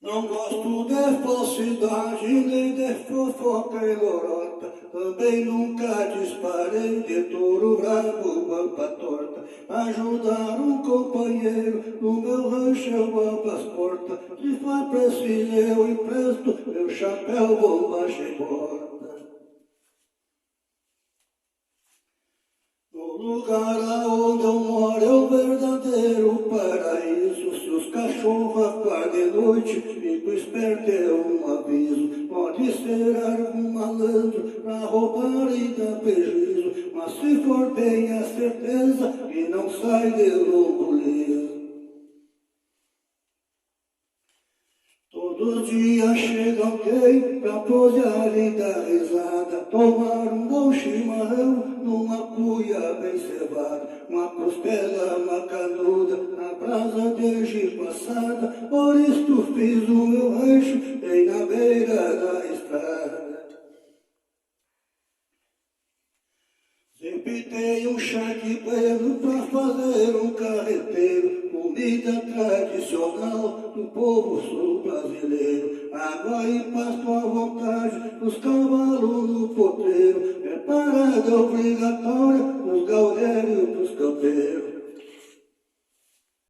Não gosto de falsidade nem de fofoca e lorota. Também nunca disparei de touro brabo, pampa torta. Ajudar um companheiro no meu rancho eu abro as portas. Se for preciso eu empresto meu chapéu, bombacha e bota. O lugar aonde eu moro é o verdadeiro paraíso. Se os cachorros acordam de noite, fico esperto, é um aviso. Pode ser algum malandro pra roubar e dar prejuízo, mas se for tenha certeza que não sai de lombo liso. Todos os dias chega alguém pra pousar e dar risada, tomar um bom chimarrão numa cuia bem cevada, uma costela macanuda na brasa de passada. Por isto fiz o meu rancho bem na beira da estrada. Sempre tem um charque pleno pra fazer um carreteiro, comida tradicional do povo sul brasileiro. Água e pasto à vontade, os cavalos no potreiro, é parada obrigatória dos gaúchos.